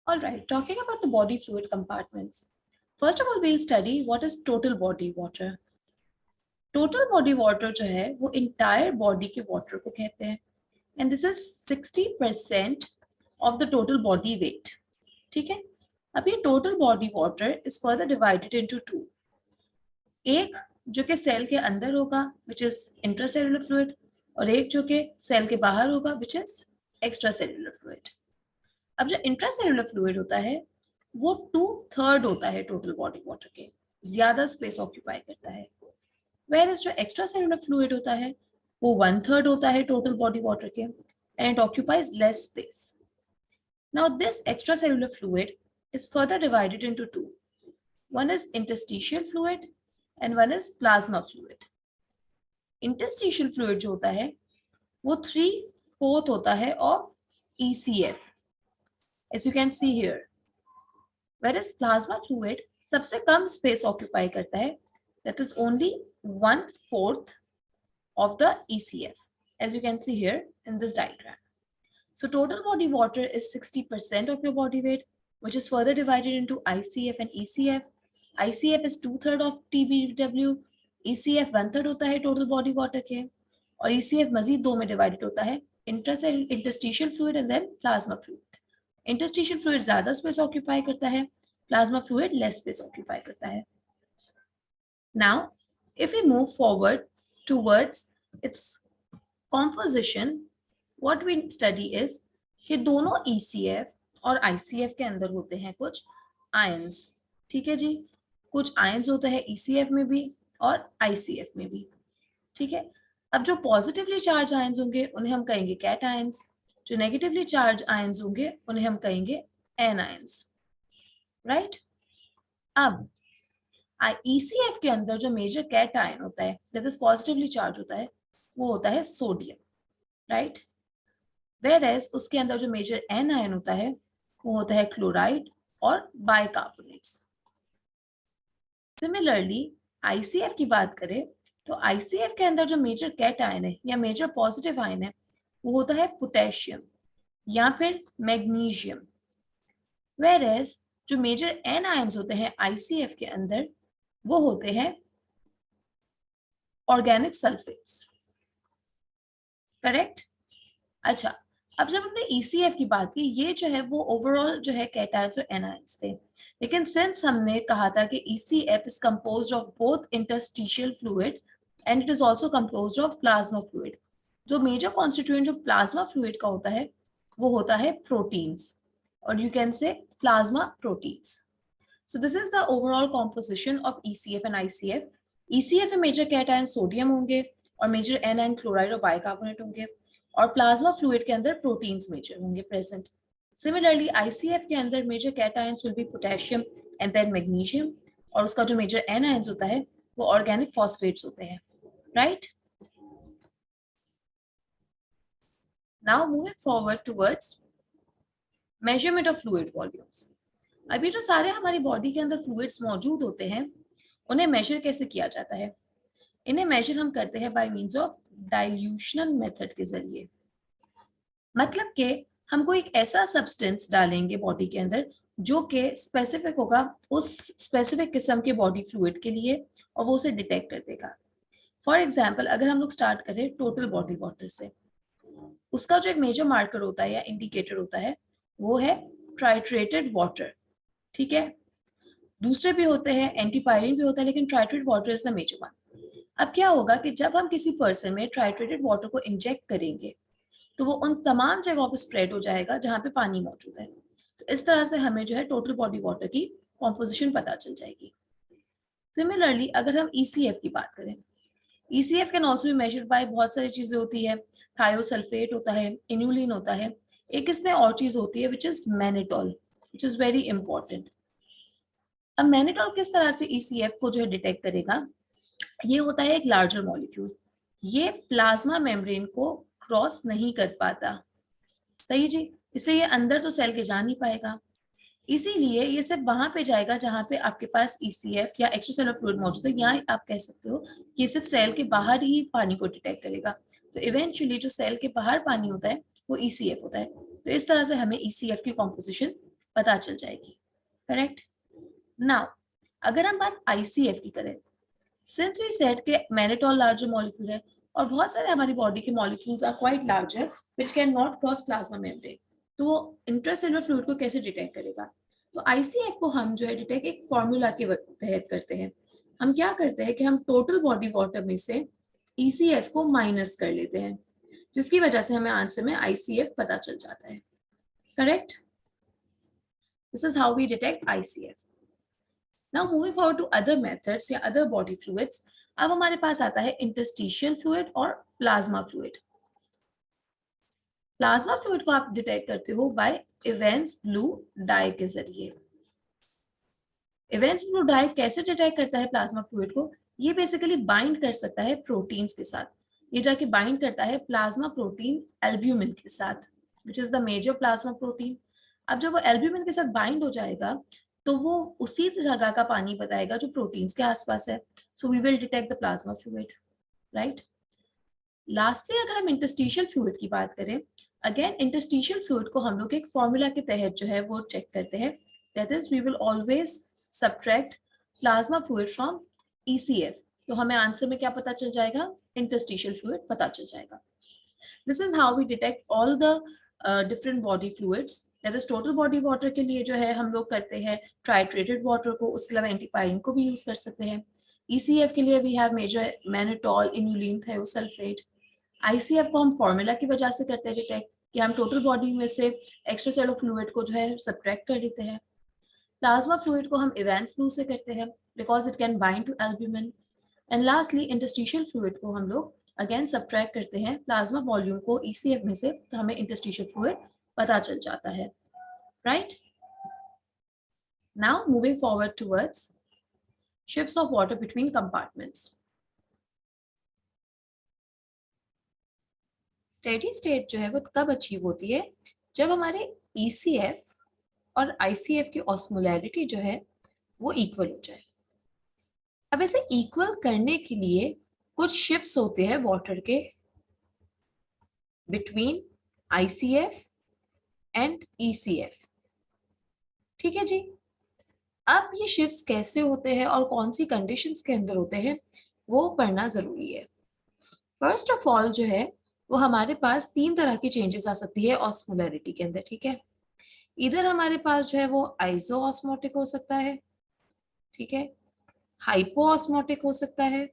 All right, talking about the body fluid compartments. First of all, we'll study what is total body water. Total body water जो है वो entire body के water को कहते हैं, and this is 60% of the total body weight. ठीक है. अब ये total body water is further divided into two. एक जो कि सेल के अंदर होगा which is intracellular fluid, और एक जो कि सेल के बाहर होगा which is extracellular fluid. अब जो इंट्रासेलुलर फ्लूइड होता है वो 2/3 होता है टोटल बॉडी वाटर के, ज्यादा स्पेस ऑक्यूपाई करता है, whereas जो एक्स्ट्रा सेलुलर फ्लूइड होता है वो 1/3 होता है टोटल बॉडी वाटर के, and it occupies less space. Now this extracellular fluid is further divided into two. One is interstitial fluid and one is plasma fluid. Interstitial fluid जो होता है वो 3/4 होता है of ECF, as you can see here, whereas plasma fluid सबसे कम space occupy करता है, that is only 1/4 of the ECF, as you can see here in this diagram. So total body water is 60% of your body weight, which is further divided into ICF and ECF. ICF is 2/3 of TBW, ECF 1/3 होता है total body water के, और ECF मजीद दो में divided होता है, interstitial fluid and then plasma fluid. Interstitial fluid ज्यादा space occupy करता है, plasma fluid less space occupy करता है. Now, if we move forward towards its composition, what we study is कि दोनों ECF और ICF के अंदर होते हैं कुछ ions. ठीक है जी, कुछ ions होते हैं ECF में भी और ICF में भी. ठीक है. अब जो पॉजिटिवली चार्ज आयंस होंगे उन्हें हम कहेंगे कैट आयंस, जो नेगेटिवली चार्ज आयंस होंगे उन्हें हम कहेंगे एन आयंस, राइट. अब ECF के अंदर जो मेजर कैट आयन होता है, दैट इज पॉजिटिवली चार्ज होता है, वो होता है सोडियम, राइट. वेयरएज उसके अंदर जो मेजर एन आयन होता है वो होता है क्लोराइड और बाइकार्बोनेट्स. सिमिलरली ICF की बात करें तो ICF के अंदर जो मेजर कैट आयन है या मेजर पॉजिटिव आयन है वो होता है पोटेशियम या फिर मैग्नीशियम, वेयरएज जो मेजर एन आयंस होते हैं ICF के अंदर वो होते हैं ऑर्गेनिक सल्फेट्स, करेक्ट. अच्छा, अब जब हमने ECF की बात की, ये जो है वो ओवरऑल जो है कैटायंस और एनायंस थे, लेकिन सिंस हमने कहा था कि ECF is composed of both interstitial fluid and it is also composed of plasma fluid, जो मेजर कॉन्स्टिट्यूएंट जो प्लाज्मा फ्लूइड का होता है वो होता है प्रोटीन्स, और you can say plasma proteins. So this is the overall composition of ECF and ICF. ECF में मेजर कैटायन सोडियम होंगे और मेजर एनायन क्लोराइड और बाइकार्बोनेट होंगे, और प्लाज्मा फ्लूइड के अंदर प्रोटीन्स मेजर होंगे प्रेजेंट. सिमिलरली ICF के अंदर major cations will be potassium and then magnesium, और उसका जो मेजर एनायंस होता है वो ऑर्गेनिक फॉस्फेट्स होते हैं, right. Now moving forward towards measurement of fluid volumes. अभी जो सारे हमारी बॉडी के अंदर फ्लूइड्स मौजूद होते हैं उन्हें मेजर कैसे किया जाता है? इन्हें मेजर हम करते हैं बाय मींस ऑफ डाइल्यूशनल मेथड के जरिए. मतलब कि हम कोई एक ऐसा सब्सटेंस डालेंगे बॉडी के अंदर जो कि स्पेसिफिक होगा उस स्पेसिफिक किस्म के बॉडी फ्लूइड के लिए, और वो उसे डिटेक्ट कर देगा. फॉर एग्जाम्पल, अगर हम लोग स्टार्ट करें टोटल बॉडी वाटर से, उसका जो एक मेजर मार्कर होता है या इंडिकेटर होता है वो है ट्राइट्रेटेड वाटर. ठीक है, दूसरे भी होते हैं, एंटीपायरिन भी होता है, लेकिन tritiated water is the major one. अब क्या होगा कि जब हम किसी पर्सन में ट्राइट्रेटेड वाटर को इंजेक्ट करेंगे तो वो उन तमाम जगहों पर स्प्रेड हो जाएगा जहां पे पानी मौजूद है. तो इस तरह से हमें जो है टोटल बॉडी वाटर की कॉम्पोजिशन पता चल जाएगी. सिमिलरली अगर हम ECF की बात करें, ECF can also be measured by बहुत सारी चीजें होती है. थायोसल्फेट होता है, इन्यूलिन होता है, एक इसमें और चीज होती है which is mannitol, which is very important. अब मैनिटोल किस तरह से ECF को जो है डिटेक्ट करेगा? ये होता है एक लार्जर मॉलिक्यूल, ये प्लाज्मा मेम्ब्रेन को क्रॉस नहीं कर पाता, सही जी, इसलिए ये अंदर तो सेल के जा नहीं पाएगा. इसीलिए ये सिर्फ वहां पे जाएगा जहां पे आपके पास ECF या एक्स्ट्रासेलुलर फ्लूइड मौजूद है, या आप कह सकते हो कि ये सिर्फ सेल के बाहर ही पानी को डिटेक्ट करेगा. तो इवेंचुअली जो सेल के बाहर पानी होता है वो ECF होता है. तो इस तरह से हमें ECF की कॉम्पोजिशन पता चल जाएगी। करेक्ट। नाउ अगर हम बात ICF की करें, सिंस वी सेड के मैनिटोल लार्जर मॉलिक्यूल है और बहुत सारे हमारी बॉडी के molecules are quite larger which cannot नॉट क्रॉस प्लाज्मा मेम्ब्रेन, तो वो इंट्रासेलुलर फ्लूइड को कैसे डिटेक्ट करेगा? तो ICF को हम जो है डिटेक्ट एक फॉर्मूला के तहत करते हैं। हम क्या करते हैं कि हम टोटल बॉडी वाटर में से ECF को माइनस कर लेते हैं, जिसकी वजह से हमें आंसर में ICF पता चल जाता है। Correct. This is how we detect ICF। Now moving forward to other methods या other body fluids, अब हमारे पास आता है इंटरस्टिशियल फ्लूइड और प्लाज्मा फ्लूइड। प्लाज्मा फ्लूइड को आप डिटेक्ट करते हो बाय इवेंस ब्लू डाई के जरिए। इवेंस ब्लू डाई कैसे डिटेक्ट करता है प्लाज्मा फ्लूइड को? ये बेसिकली बाइंड कर सकता है प्रोटीन्स के साथ। ये जाके बाइंड करता है प्लाज्मा प्रोटीन एल्ब्यूमिन के साथ, which is the major plasma protein. अब जब वो एल्ब्यूमिन के साथ बाइंड हो जाएगा तो वो उसी जगह का पानी बताएगा जो प्रोटीन्स के आसपास है। So we will detect the plasma fluid, right. Lastly अगर हम इंटरस्टिशियल फ्लूइड की बात करें, अगेन इंटरस्टिशियल फ्लूइड को हम लोग एक फॉर्मूला के तहत जो है वो चेक करते हैं, that is we will always subtract plasma fluid from ECF। तो हमें आंसर में क्या पता चल जाएगा? इंटरस्टिशियल फ्लूइड पता चल जाएगा। This is how we detect all the different body fluids. That is total body water के लिए जो है हम लोग करते हैं ट्राइट्रेटेड वाटर को, उसके अलावा एंटीपायरिन को भी यूज कर सकते हैं। ECF के लिए we have major mannitol, inulin, thiosulphate. ICF को हम फॉर्मूला की वजह से करते हैं डिटेक्ट कि हम टोटल बॉडी में से एक्स्ट्रा सेलुलर फ्लूइड को जो है सब्ट्रैक्ट कर देते हैं। प्लाज्मा फ्लूइड को हम इवेंस ब्लू से करते हैं because it can bind to albumin. And lastly interstitial fluid को हम लोग अगेन सब्ट्रैक्ट करते हैं प्लाज्मा वॉल्यूम को ECF में से, तो हमें इंटरस्टिशियल फ्लूइड पता चल जाता है, right. Now moving forward towards shifts of water between compartments. Steady state जो है वो कब अचीव होती है? जब हमारे ECF और ICF की ऑस्मोलैरिटी जो है वो इक्वल हो जाए। अब इसे इक्वल करने के लिए कुछ शिफ्ट्स होते हैं वाटर के बिटवीन ICF एंड ECF, ठीक है जी। अब ये शिफ्ट्स कैसे होते हैं और कौन सी कंडीशंस के अंदर होते हैं वो पढ़ना जरूरी है। फर्स्ट ऑफ ऑल जो है वो हमारे पास 3 तरह की चेंजेस आ सकती है ऑस्मोलैरिटी के अंदर, ठीक है। इधर हमारे पास जो है वो आइसो ऑस्मोटिक हो सकता है, ठीक है, हाइपो ऑस्मोटिक हो सकता है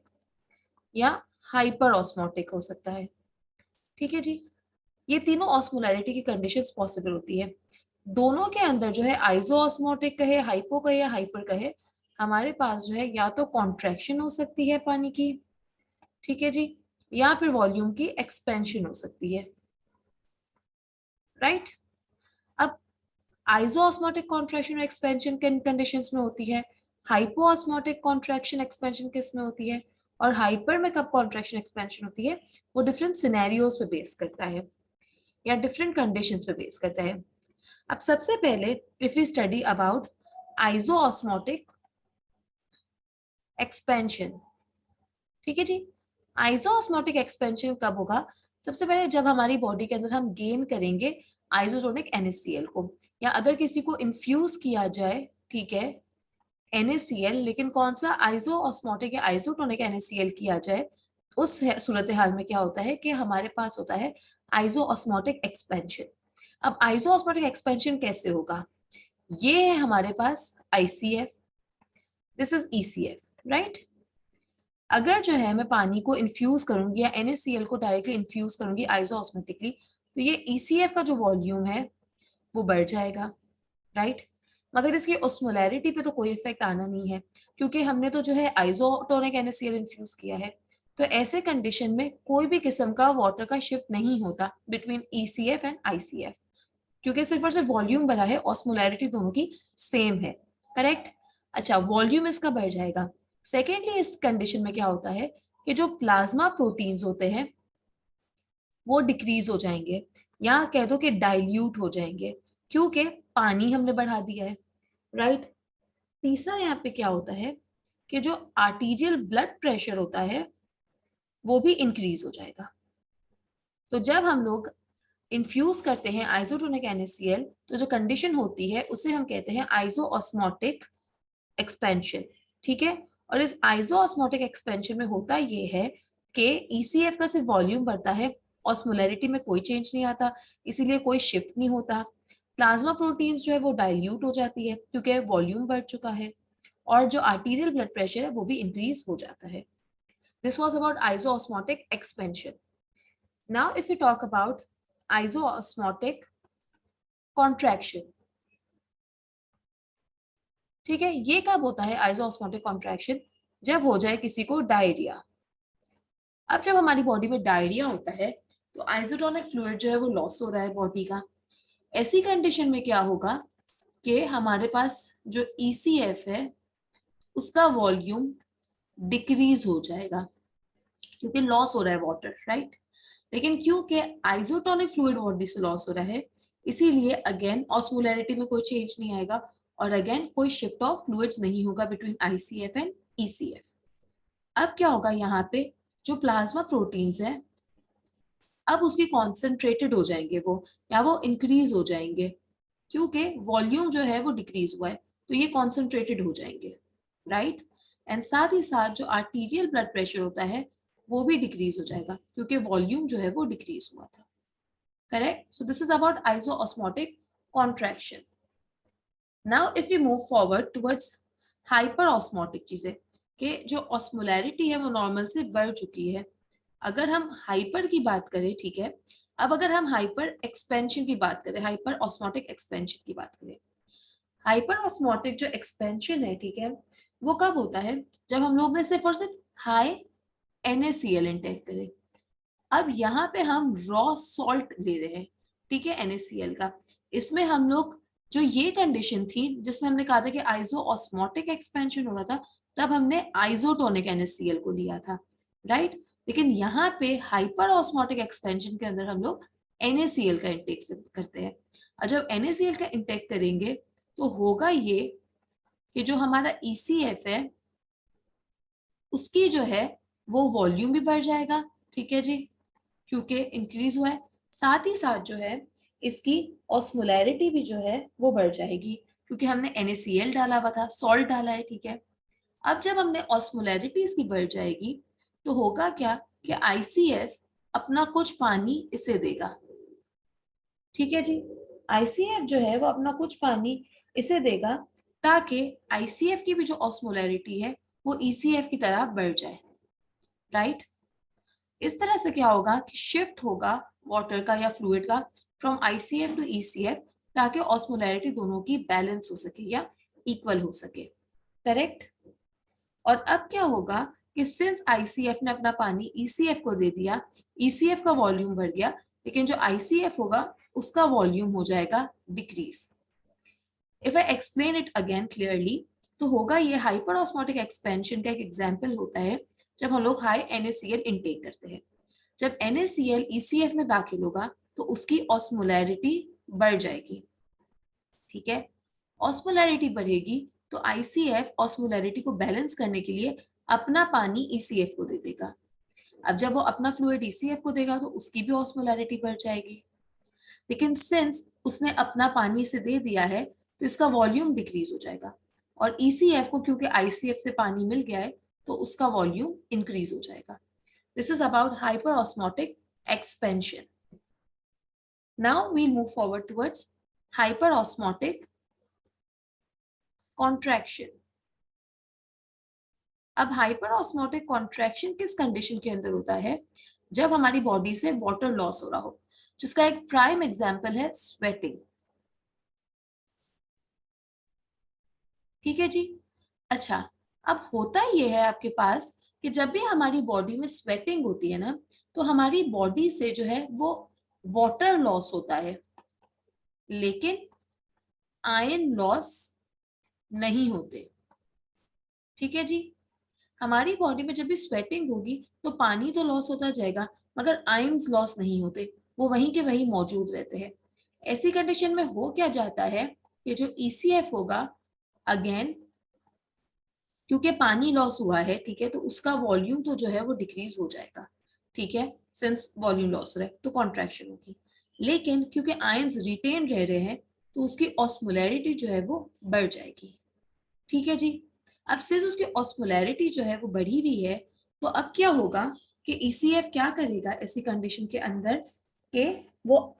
या हाइपर ऑस्मोटिक हो सकता है, ठीक है जी। ये तीनों ऑस्मोलैरिटी की कंडीशंस पॉसिबल होती है। दोनों के अंदर जो है आइसो ऑस्मोटिक कहे, हाइपो कहे या हाइपर कहे, हमारे पास जो है या तो कॉन्ट्रैक्शन हो सकती है पानी की, ठीक है जी, या फिर वॉल्यूम की एक्सपेंशन हो सकती है, राइट। अब आइसोऑस्मोटिक कॉन्ट्रैक्शन और एक्सपेंशन किन कंडीशंस में होती है, हाइपोऑस्मोटिक कॉन्ट्रैक्शन एक्सपेंशन किस में होती है, और हाइपर में कब कॉन्ट्रैक्शन एक्सपेंशन होती है, वो डिफरेंट सिनेरियोज पे बेस करता है या डिफरेंट कंडीशंस पे बेस करता है। अब सबसे पहले if we study about isoosmotic expansion, ठीक है जी। आइसोऑस्मोटिक एक्सपेंशन कब होगा? सबसे पहले जब हमारी बॉडी के अंदर हम गेन करेंगे आइसोटोनिक NaCl को, या अगर किसी को इन्फ्यूज किया जाए, ठीक है, NaCl, लेकिन कौन सा आइसोऑस्मोटिक या आइसोटोनिक NaCl किया जाए, उस सूरत हाल में क्या होता है कि हमारे पास होता है आइसोऑस्मोटिक एक्सपेंशन। अब आइसोऑस्मोटिक एक्सपेंशन कैसे होगा? ये है हमारे पास ICF, this is ECF, right. अगर जो है मैं पानी को इन्फ्यूज करूंगी या NaCl को डायरेक्टली इन्फ्यूज करूंगी आइसोऑस्मोटिकली, तो ये ECF का जो वॉल्यूम है वो बढ़ जाएगा, राइट। मगर इसकी ऑस्मोलैरिटी पे तो कोई इफेक्ट आना नहीं है क्योंकि हमने तो जो है आइसोटोनिक NaCl इन्फ्यूज किया है। तो ऐसे कंडीशन में कोई भी किस्म का वाटर का शिफ्ट नहीं होता बिटवीन ECF एंड ICF, क्योंकि सिर्फ और सिर्फ वॉल्यूम बढ़ा है, ऑस्मोलैरिटी दोनों की सेम है, करेक्ट। अच्छा, वॉल्यूम इसका बढ़ जाएगा। सेकेंडली इस कंडीशन में क्या होता है कि जो प्लाज्मा प्रोटीन्स होते हैं वो डिक्रीज हो जाएंगे या कह दो कि डाइल्यूट हो जाएंगे, क्योंकि पानी हमने बढ़ा दिया है, राइट। तीसरा यहाँ पे क्या होता है कि जो आर्टीरियल ब्लड प्रेशर होता है वो भी इंक्रीज हो जाएगा। तो जब हम लोग इन्फ्यूज करते हैं आइसोटोनिक NaCl, तो जो कंडीशन होती है उसे हम कहते हैं आइसोऑस्मोटिक एक्सपेंशन, ठीक है। और इस आइसोऑस्मोटिक एक्सपेंशन में होता ये है कि ECF का सिर्फ वॉल्यूम बढ़ता है, ऑस्मोलैरिटी में कोई चेंज नहीं आता, इसीलिए कोई शिफ्ट नहीं होता। प्लाज्मा प्रोटीन्स जो है वो डाइल्यूट हो जाती है क्योंकि वॉल्यूम बढ़ चुका है, और जो आर्टीरियल ब्लड प्रेशर है वो भी इंक्रीज हो जाता है। This was about isoosmotic expansion. Now if you talk about iso-osmotic contraction, ठीक है, ये कब होता है आइसोऑस्मोटिक कॉन्ट्रैक्शन? जब हो जाए किसी को डायरिया। अब जब हमारी बॉडी में डायरिया होता है तो आइसोटोनिक फ्लूइड जो है वो लॉस हो रहा है बॉडी का। ऐसी कंडीशन में क्या होगा कि हमारे पास जो ECF है उसका वॉल्यूम डिक्रीज हो जाएगा क्योंकि लॉस हो रहा है वाटर, राइट। लेकिन क्योंकि आइसोटोनिक फ्लूइड बॉडी से लॉस हो रहा है, इसीलिए अगेन ऑस्मोलैरिटी में कोई चेंज नहीं आएगा और अगेन कोई शिफ्ट ऑफ फ्लूइड्स नहीं होगा बिटवीन ICF एंड ECF। अब क्या होगा, यहाँ पे जो प्लाज्मा प्रोटीन्स है अब उसकी कॉन्सेंट्रेटेड हो जाएंगे वो, या वो इंक्रीज हो जाएंगे क्योंकि वॉल्यूम जो है वो डिक्रीज हुआ है, तो ये कॉन्सेंट्रेटेड हो जाएंगे, राइट। एंड साथ ही साथ जो आर्टीरियल ब्लड प्रेशर होता है वो भी डिक्रीज हो जाएगा क्योंकि वॉल्यूम जो है वो डिक्रीज हुआ था, correct. So this is about iso-osmotic contraction. Now if you move forward towards hyper osmotic चीजें, कि जो ऑस्मोलैरिटी है वो नॉर्मल से बढ़ चुकी है। अगर हम हाइपर की बात करें, ठीक है, अब अगर हम हाइपर एक्सपेंशन की बात करें, हाइपर ऑस्मोटिक एक्सपेंशन की बात करें, हाइपर ऑस्मोटिक जो एक्सपेंशन है, ठीक है, वो कब होता है? जब हम लोग ने सिर्फ और सिर्फ हाई NaCl इंटेक करें। अब यहाँ पे हम रॉ सॉल्ट ले रहे हैं, ठीक है, NaCl का। इसमें हम लोग जो ये कंडीशन थी जिसमें हमने कहा था कि आइसोऑस्मोटिक एक्सपेंशन हो रहा था, तब हमने आइसोटोनिक NaCl को लिया था, राइट। लेकिन यहाँ पे हाइपर ऑस्मोटिक एक्सपेंशन के अंदर हम लोग NaCl का इंटेक करते हैं। और जब NaCl का इंटेक करेंगे तो होगा ये कि जो हमारा ECF है उसकी जो है वो वॉल्यूम भी बढ़ जाएगा, ठीक है जी, क्योंकि इंक्रीज हुआ है। साथ ही साथ जो है इसकी ऑस्मोलैरिटी भी जो है वो बढ़ जाएगी क्योंकि हमने NaCl डाला हुआ था, सॉल्ट डाला है, ठीक है। अब जब हमने ऑस्मोलैरिटी इसकी बढ़ जाएगी तो होगा क्या कि ICF अपना कुछ पानी इसे देगा, ठीक है जी। ICF जो है वो अपना कुछ पानी इसे देगा ताकि ICF की भी जो ऑस्मोलैरिटी है वो ECF की तरह बढ़ जाए, राइट। इस तरह से क्या होगा कि शिफ्ट होगा वाटर का या फ्लूइड का फ्रॉम ICF टू ECF ताकि ऑस्मोलैरिटी दोनों की बैलेंस हो सके या इक्वल हो सके, करेक्ट। और अब क्या होगा कि सिंस ICF ने अपना पानी ECF को दे दिया, ECF का वॉल्यूम बढ़ गया, लेकिन जो ICF होगा उसका वॉल्यूम हो जाएगा decrease. If I explain it again clearly, तो होगा ये हाइपर ऑस्मोटिक एक्सपेंशन का एक एग्जांपल होता है जब हम लोग हाई NaCl इंटेक करते हैं। जब NaCl ECF में दाखिल होगा तो उसकी ऑस्मोलैरिटी बढ़ जाएगी, ठीक है। ऑस्मोलैरिटी बढ़ेगी तो ICF ऑस्मोलैरिटी को बैलेंस करने के लिए अपना पानी ECF को दे देगा। अब जब वो अपना फ्लूइड ECF को देगा तो उसकी भी ऑस्मोलैरिटी बढ़ जाएगी, लेकिन सिंस उसने अपना पानी से दे दिया है तो इसका वॉल्यूम डिक्रीज हो जाएगा, और ECF को क्योंकि ICF से पानी मिल गया है तो उसका वॉल्यूम इंक्रीज हो जाएगा। This is about hyper osmotic expansion. Now we'll move forward towards hyper osmotic contraction. अब हाइपर ऑस्मोटिक कॉन्ट्रैक्शन किस कंडीशन के अंदर होता है? जब हमारी बॉडी से वाटर लॉस हो रहा हो, जिसका एक प्राइम एग्जांपल है स्वेटिंग, ठीक है जी। अच्छा, अब होता ये है आपके पास कि जब भी हमारी बॉडी में स्वेटिंग होती है ना, तो हमारी बॉडी से जो है वो वाटर लॉस होता है, लेकिन आयन लॉस नहीं होते, ठीक है जी। हमारी बॉडी में जब भी स्वेटिंग होगी तो पानी तो लॉस होता जाएगा मगर आयंस लॉस नहीं होते, वो वहीं के वहीं मौजूद रहते हैं। ऐसी कंडीशन में हो क्या जाता है कि जो ECF होगा, अगेन क्योंकि पानी लॉस हुआ है, ठीक है, तो उसका वॉल्यूम तो जो है वो डिक्रीज हो जाएगा, ठीक है, सिंस वॉल्यूम लॉस हो रहा है तो कॉन्ट्रैक्शन होगी। लेकिन क्योंकि आयंस रिटेन रह रहे हैं तो उसकी ऑस्मोलैरिटी जो है वो बढ़ जाएगी। ठीक है जी। अब सिर्फ उसकी ऑस्मोलैरिटी जो है वो बढ़ी हुई है, तो अब क्या होगा कि ECF क्या करेगा ऐसी कंडीशन के अंदर कि वो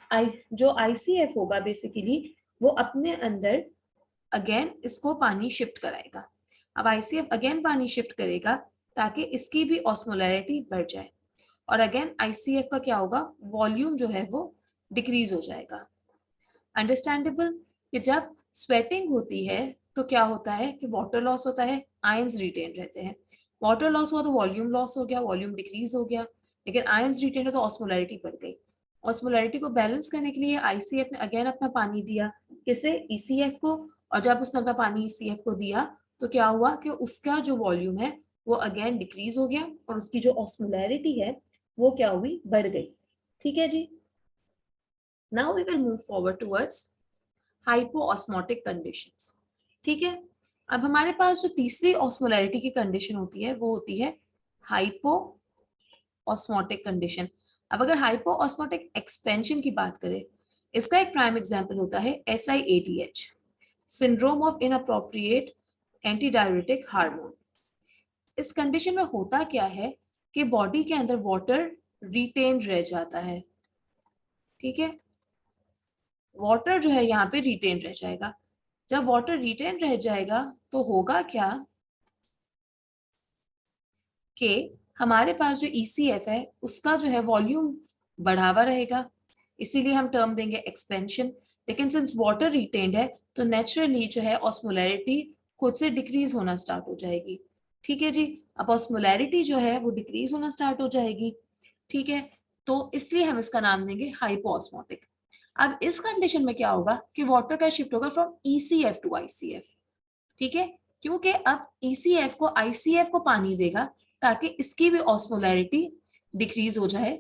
जो ICF होगा बेसिकली वो अपने अंदर अगेन इसको पानी शिफ्ट कराएगा। अब ICF अगेन पानी शिफ्ट करेगा ताकि इसकी भी ऑस्मोलैरिटी बढ़ जाए, और अगेन ICF का क्या होगा, वॉल्यूम जो है वो डिक्रीज हो जाएगा। अंडरस्टैंडेबल कि जब स्वेटिंग होती है तो क्या होता है कि वाटर लॉस होता है, आयंस रिटेन रहते हैं। वाटर लॉस हुआ तो वॉल्यूम लॉस हो गया, वॉल्यूम डिक्रीज हो गया, लेकिन आयंस रिटेन है तो ऑस्मोलैरिटी बढ़ गई। ऑस्मोलैरिटी को बैलेंस करने के लिए ICF ने अगेन अपना पानी दिया, किसे, ECF को। और जब उसने अपना पानी ECF को दिया तो क्या हुआ कि उसका जो वॉल्यूम है वो अगेन डिक्रीज हो गया, और उसकी जो ऑस्मोलैरिटी है वो क्या हुई, बढ़ गई। ठीक है जी। Now we will move forward towards hypoosmotic conditions. ठीक है। अब हमारे पास जो तीसरी ऑस्मोलैरिटी की कंडीशन होती है वो होती है हाइपोऑस्मोटिक कंडीशन। अब अगर हाइपोऑस्मोटिक एक्सपेंशन की बात करें, इसका एक प्राइम एग्जांपल होता है SIADH, syndrome of inappropriate anti diuretic hormone. इस कंडीशन में होता क्या है कि बॉडी के अंदर वाटर रिटेन रह जाता है। ठीक है, वाटर जो है यहाँ पे रिटेन रह जाएगा। जब वाटर रिटेन रह जाएगा तो होगा क्या कि हमारे पास जो ECF है उसका जो है वॉल्यूम बढ़ावा रहेगा, इसीलिए हम टर्म देंगे एक्सपेंशन। लेकिन सिंस वाटर रिटेन्ड है तो नेचुरली जो है ऑस्मोलैरिटी खुद से डिक्रीज होना स्टार्ट हो जाएगी। ठीक है जी। अब ऑस्मोलैरिटी जो है वो डिक्रीज होना स्टार्ट हो जाएगी। ठीक है, तो इसलिए हम इसका नाम देंगे हाइपोऑस्मोटिक। अब इस कंडीशन में क्या होगा कि वाटर का शिफ्ट होगा फ्रॉम ECF टू ICF। ठीक है, क्योंकि अब ECF को ICF को पानी देगा ताकि इसकी भी ऑस्मोलैरिटी डिक्रीज हो जाए,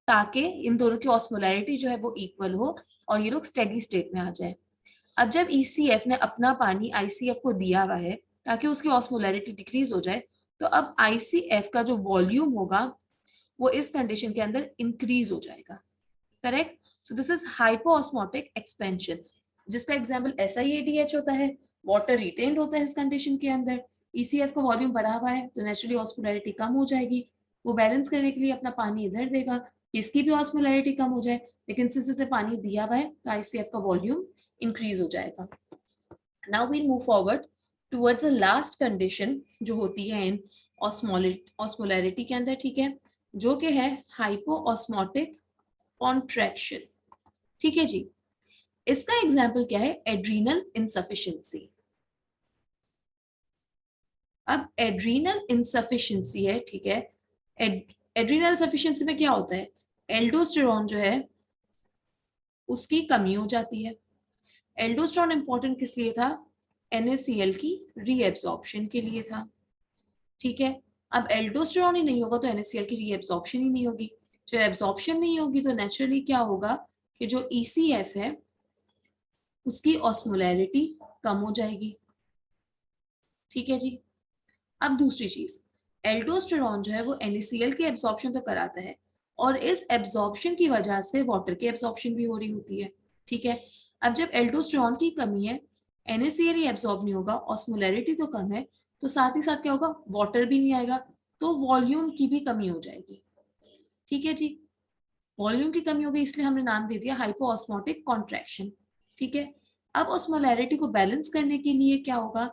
ताकि इन दोनों की ऑस्मोलैरिटी जो है वो इक्वल हो और ये लोग स्टेडी स्टेट में आ जाए। अब जब ECF ने अपना पानी ICF को दिया हुआ है ताकि उसकी ऑस्मोलैरिटी डिक्रीज हो जाए, तो अब ICF का जो वॉल्यूम होगा वो इस कंडीशन के अंदर इंक्रीज हो जाएगा। Correct. So this is hypoosmotic expansion, जिसका एग्जांपल SIADH होता है। वाटर रिटेन्ड होता है इस कंडीशन के अंदर, ECF का वॉल्यूम बढ़ा हुआ है तो नेचुरली ऑस्मोलैरिटी कम हो जाएगी। वो बैलेंस करने के लिए अपना पानी इधर देगा, इसकी भी ऑस्मोलैरिटी कम हो जाए, लेकिन सिंस इसने पानी दिया हुआ है तो ICF का वॉल्यूम इंक्रीज हो जाएगा। Now we'll move forward towards the last condition जो होती है इन ऑस्मोलैरिटी के अंदर। ठीक है, जो कि है हाइपोऑस्मोटिक कॉन्ट्रैक्शन। ठीक है जी। इसका एग्जाम्पल क्या है, एड्रीनल इनसफिशिएंसी। अब एड्रीनल इनसफिशिएंसी है, ठीक है, एड्रीनल सफिशिएंसी में क्या होता है, एल्डोस्टेरॉन जो है उसकी कमी हो जाती है। एल्डोस्टेरॉन इंपॉर्टेंट किस लिए था, NaCl की रीएब्सॉर्प्शन के लिए था। ठीक है, अब एल्डोस्टेरॉन ही नहीं होगा तो NaCl की रीएब्सॉर्प्शन ही नहीं होगी। जब एब्सॉर्प्शन नहीं होगी तो नेचुरली क्या होगा कि जो ECF है उसकी ऑस्मोलैरिटी कम हो जाएगी। ठीक है जी। अब दूसरी चीज, एल्डोस्टेरॉन जो है वो NaCl की एब्सॉर्प्शन तो कराता है, और इस एब्सॉर्प्शन की वजह से वाटर की एब्सॉर्प्शन भी हो रही होती है। ठीक है, अब जब एल्डोस्टेरॉन की कमी है, NaCl ही एब्सॉर्ब नहीं होगा, ऑस्मोलैरिटी तो कम है, तो साथ ही साथ क्या होगा, वाटर भी नहीं आएगा, तो वॉल्यूम की भी कमी हो जाएगी। ठीक है जी, वॉल्यूम की कमी हो गई इसलिए हमने नाम दे दिया हाइपोऑस्मोटिक कॉन्ट्रैक्शन। ठीक है, अब ऑस्मोलैरिटी को बैलेंस करने के लिए क्या होगा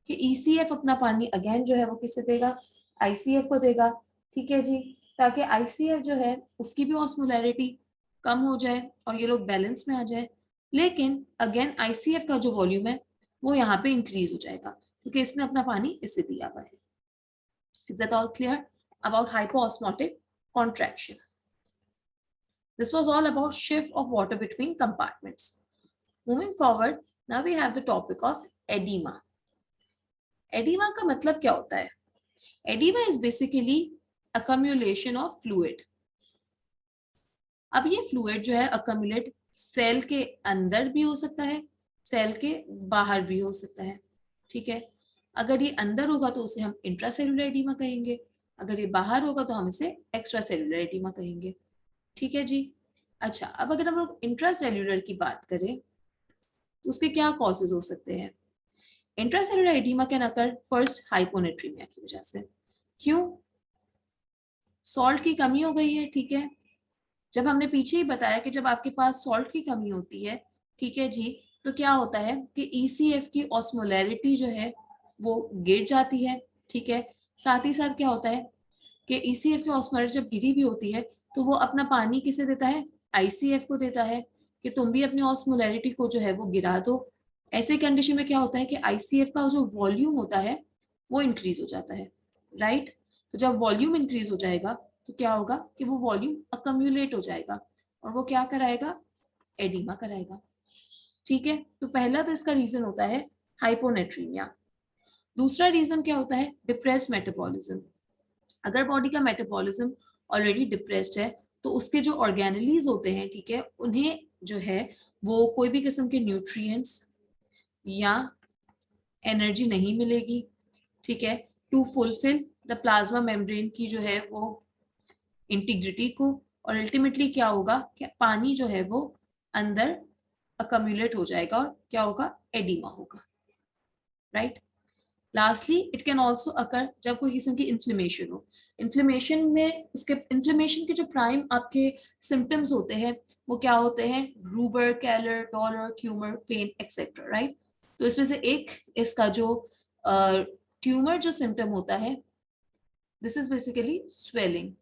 कि ECF अपना पानी अगेन जो है वो किसे देगा, ICF को देगा। ठीक है जी, ताकि ICF जो है उसकी भी ऑस्मोलैरिटी कम हो जाए और ये लोग बैलेंस में आ जाए। लेकिन अगेन ICF का जो वॉल्यूम है वो यहाँ पे इंक्रीज हो जाएगा क्योंकि इसने अपना पानी इससे दिया हुआ है। Is that all clear about hypoosmotic contraction? This was all about shift of water between compartments. Moving forward, now we have the topic of edema. Edema का मतलब क्या होता है? Edema is basically accumulation of fluid. अब ये fluid जो है accumulate cell के अंदर भी हो सकता है, सेल के बाहर भी हो सकता है। ठीक है, अगर ये अंदर होगा तो उसे हम इंट्रासेलुलर एडिमा कहेंगे, अगर ये बाहर होगा तो हम इसे एक्स्ट्रा सेलुलर एडिमा कहेंगे। ठीक है जी। अच्छा, अब अगर हम लोग इंट्रासेल्यूलर की बात करें तो उसके क्या कॉजेज हो सकते हैं? Intracellular oedema can occur first hyponatraemia की वजह से। क्यों? सॉल्ट की कमी हो गई है, ठीक है। जब हमने पीछे ही बताया कि जब आपके पास सॉल्ट की कमी होती है, ठीक है जी, तो क्या होता है कि ECF की ऑस्मोलैरिटी जो है वो गिर जाती है, ठीक है। साथ ही साथ क्या होता है कि ECF की ऑस्मोलैरिटी जब गिरी भी होती है तो वो अपना पानी किसे देता है? ICF को देता है कि तुम भी अपनी ऑस्मोलैरिटी को जो है वो गिरा दो। ऐसे कंडीशन में क्या होता है कि ICF का जो वॉल्यूम होता है वो इंक्रीज हो जाता है, राइट। तो जब वॉल्यूम इंक्रीज हो जाएगा तो क्या होगा कि वो वॉल्यूम अकम्युलेट हो जाएगा और वो क्या कराएगा? एडिमा कराएगा, ठीक है। तो पहला तो इसका रीजन होता है हाइपोनेट्रीमिया। दूसरा रीजन क्या होता है? Depress metabolism. अगर बॉडी का मेटाबॉलिज्म ऑलरेडी डिप्रेस्ड है तो उसके जो ऑर्गेनेलीज होते हैं, ठीक है, उन्हें जो है वो कोई भी किस्म के न्यूट्रिएंट्स या एनर्जी नहीं मिलेगी, ठीक है, to fulfil the plasma membrane की जो है वो इंटीग्रिटी को। और अल्टीमेटली क्या होगा कि पानी जो है वो अंदर अकम्युलेट हो जाएगा और क्या होगा? एडिमा होगा, right. Lastly it can also अकर जब कोई किस्म की इन्फ्लेमेशन हो। इन्फ्लेमेशन में उसके इन्फ्लेमेशन के जो प्राइम आपके सिम्टम्स होते हैं वो क्या होते हैं? Rubor, calor, dolor, tumor, pain etcetera, right. तो इसमें से एक इसका जो ट्यूमर जो सिम्टम होता है, दिस इज बेसिकली स्वेलिंग,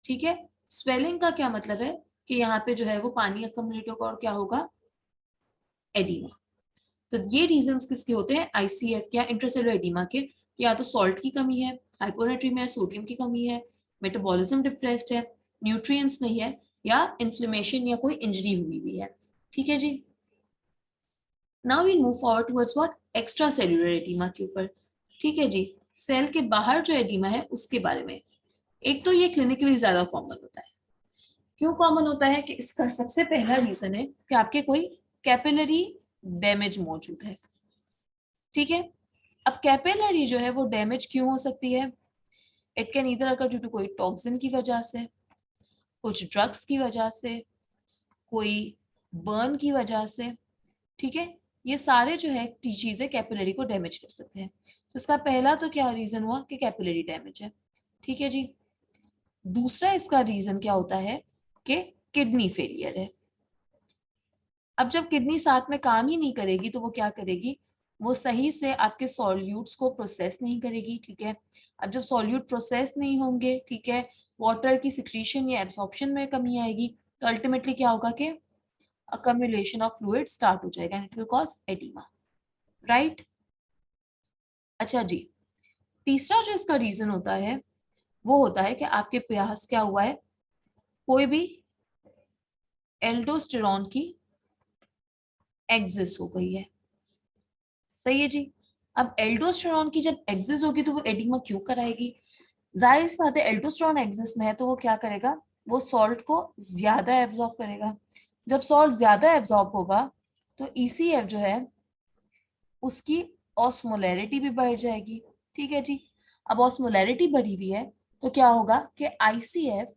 ठीक है। स्वेलिंग का क्या मतलब है कि यहाँ पे जो है वो पानी अकम्युलेट होगा और क्या होगा? एडिमा। तो ये रीजंस किसके होते हैं? ICF या इंट्रासेलुलर एडिमा के। या तो सॉल्ट की कमी है, हाइपोनेट्रीमिया, सोडियम की कमी है, मेटाबॉलिज्म डिप्रेस्ड है, न्यूट्रिएंट्स नहीं है, या इन्फ्लेमेशन या कोई इंजरी हुई हुई है, ठीक है जी। Now we move forward towards what? Extra cellular oedema के ऊपर, ठीक है जी। सेल के बाहर जो एडिमा है उसके बारे में। एक तो ये क्लिनिकली ज्यादा कॉमन होता है। क्यों कॉमन होता है? कि इसका सबसे पहला रीजन है कि आपके कोई कैपिलरी डैमेज मौजूद है, ठीक है। अब कैपिलरी जो है वो डैमेज क्यों हो सकती है? It can either occur due to कोई टॉक्सिन की वजह से, कुछ ड्रग्स की वजह से, कोई बर्न की वजह से, ठीक है। ये सारे जो है चीजें कैपिलरी को डैमेज कर सकते हैं। तो इसका पहला तो क्या रीजन हुआ कि कैपिलरी डैमेज है, ठीक है जी। दूसरा इसका रीजन क्या होता है कि किडनी फेलियर है। अब जब किडनी साथ में काम ही नहीं करेगी तो वो क्या करेगी? वो सही से आपके सॉल्यूट्स को प्रोसेस नहीं करेगी, ठीक है। अब जब सॉल्यूट प्रोसेस नहीं होंगे, ठीक है, वाटर की सिक्रीशन या एब्सॉर्प्शन में कमी आएगी, तो अल्टीमेटली क्या होगा कि अकम्युलेशन ऑफ फ्लूइड स्टार्ट हो जाएगा and it will cause oedema, right. अच्छा जी, तीसरा जो इसका रीजन होता है वो होता है कि आपके पास क्या हुआ है? कोई भी एल्डोस्टेरॉन की एक्सिस हो गई है, सही है जी। अब एल्डोस्टेरॉन की जब एक्सिस होगी तो वो एडिमा क्यों कराएगी? जाहिर सी बात है, एल्डोस्टेरॉन एक्सिस में है तो वो क्या करेगा? वो सॉल्ट को ज्यादा एब्जॉर्ब करेगा। जब सॉल्ट ज्यादा एब्जॉर्ब होगा तो ECF जो है उसकी ऑस्मोलैरिटी भी बढ़ जाएगी, ठीक है जी। अब ऑस्मोलैरिटी बढ़ी हुई है तो क्या होगा कि ICF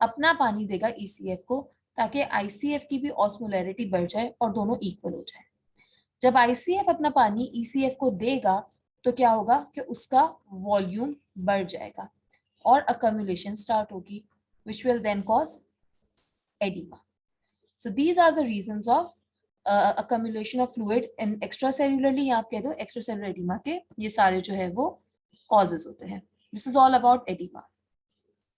अपना पानी देगा ECF को, ताकि ICF की भी ऑस्मोलैरिटी बढ़ जाए और दोनों इक्वल हो जाए। जब ICF अपना पानी ECF को देगा तो क्या होगा कि उसका वॉल्यूम बढ़ जाएगा और अकम्युलेशन स्टार्ट होगी, which will then cause edema. So these are the reasons of accumulation of fluid and extracellularly, या आप कह दो extracellular edema के ये सारे जो है वो causes होते हैं. This is all about edema.